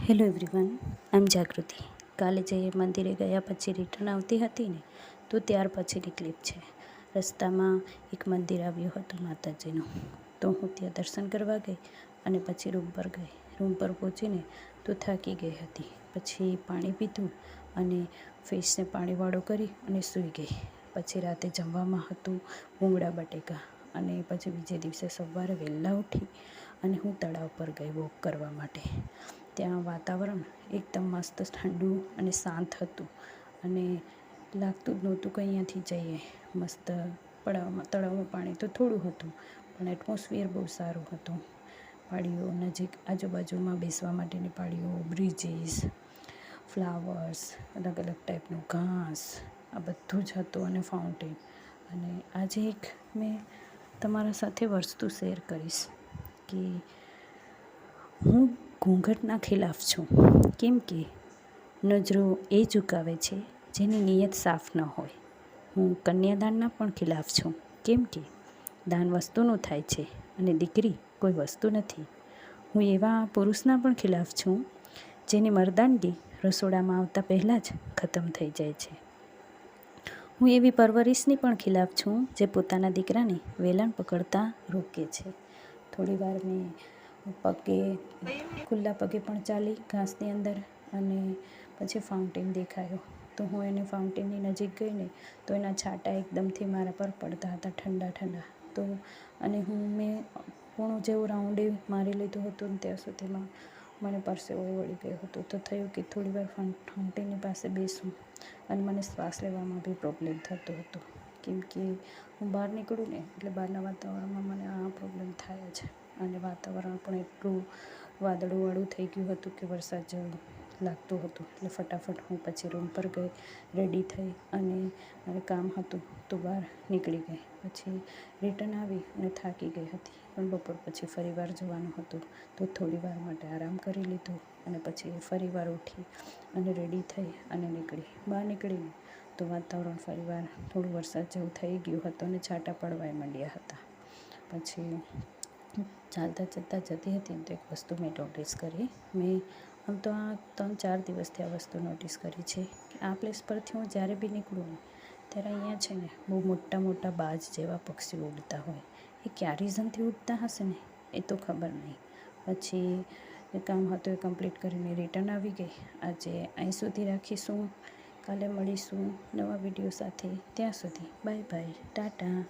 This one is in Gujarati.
હેલો એવરીવન, આઈ એમ જાગૃતિ. કાલે જે મંદિરે ગયા પછી રિટર્ન આવતી હતી ને, તો ત્યાર પછીની ક્લિપ છે. રસ્તામાં એક મંદિર આવ્યું હતું માતાજીનું, તો હું ત્યાં દર્શન કરવા ગઈ અને પછી રૂમ પર ગઈ. રૂમ પર પહોંચીને તો થાકી ગઈ હતી. પછી પાણી પીધું અને ફેસને પાણીવાળો કરી અને સૂઈ ગઈ. પછી રાતે જમવામાં હતું ભૂંગળા બટેકા અને પછી બીજે દિવસે સવારે વહેલા ઉઠી અને હું તળાવ પર ગઈ વોક કરવા માટે. ત્યાં વાતાવરણ એકદમ મસ્ત ઠંડુ અને શાંત હતું અને લાગતું જ નહોતું કે અહીંયાથી જઈએ. મસ્ત તળાવમાં પાણી તો થોડું હતું, પણ એટમોસ્ફિયર બહુ સારું હતું. પાળીઓ નજીક, આજુબાજુમાં બેસવા માટેની પાળીઓ, બ્રિજીસ, ફ્લાવર્સ, અલગ અલગ ટાઈપનું ઘાસ, આ બધું જ હતું અને ફાઉન્ટેન. અને આજે એક મેં તમારા સાથે વસ્તુ શેર કરીશ કે હું ઘૂંઘટના ખિલાફ છું. કેમ કે નજરો એ ઝુકાવે છે જેની નિયત સાફ ન હોય. હું કન્યાદાનના પણ ખિલાફ છું. કેમ કે દાન વસ્તુનું થાય છે અને દીકરી કોઈ વસ્તુ નથી. હું એવા પુરુષના પણ ખિલાફ છું જેની મર્દાનગી રસોડામાં આવતા પહેલાં જ ખતમ થઈ જાય છે. હું એવી પરવરિશની પણ ખિલાફ છું જે પોતાના દીકરાને વેલણ પકડતા રોકે છે. થોડી વાર મેં ખુલ્લા પગે પણ ચાલી ઘાસની અંદર અને પછી ફાઉન્ટેન દેખાયો, તો હું એને ફાઉન્ટેનની નજીક ગઈ ને તો એના છાંટા એકદમથી મારા પર પડતા હતા, ઠંડા ઠંડા. તો અને મેં પૂણું જેવું રાઉન્ડે મારી લીધું હતું ને ત્યાં સુધીમાં મને પરસેવો વળી ગયો હતો. તો થયું કે થોડી વાર ફાઉન્ટેનની પાસે બેસું અને મને શ્વાસ લેવામાં બી પ્રોબ્લેમ થતો હતો. કેમ કે હું બહાર નીકળું ને એટલે બહારના વાતાવરણમાં મને આ પ્રોબ્લેમ થાય જ. અને વાતાવરણ પણ એટલું વાદળોવાળું થઈ ગયું હતું કે વરસાદ જેવું લાગતું હતું. એટલે ફટાફટ હું પછી રૂમ પર ગઈ, રેડી થઈ અને મારે કામ હતું તો બહાર નીકળી ગઈ. પછી રિટર્ન આવી અને થાકી ગઈ હતી, પણ બપોર પછી ફરીવાર જવાનું હતું તો થોડી વાર માટે આરામ કરી લીધો અને પછી ફરીવાર ઉઠી અને રેડી થઈ અને નીકળી. બહાર નીકળીને તો વાતાવરણ ફરીવાર થોડું વરસાદ જેવું થઈ ગયું હતું અને છાંટા પડવાય માંડ્યા હતા. પછી ચાલતા જતી હતી ને તો એક વસ્તુ મેં નોટિસ કરી. મેં આમ તો આ 3-4 દિવસથી આ વસ્તુ નોટિસ કરી છે કે આ પ્લેસ પરથી હું જ્યારે બી નીકળું ને ત્યારે અહીંયા છે ને બહુ મોટા મોટા બાજ જેવા પક્ષીઓ ઉડતા હોય. એ કયા રીઝનથી ઉડતા હશે ને એ તો ખબર નહીં. પછી એ કામ હતું એ કમ્પ્લીટ કરીને રિટર્ન આવી ગઈ. આજે અહીં સુધી રાખીશું. કાલે મળીશું નવા વિડીયો સાથે. ત્યાં સુધી બાય બાય, ટાટા.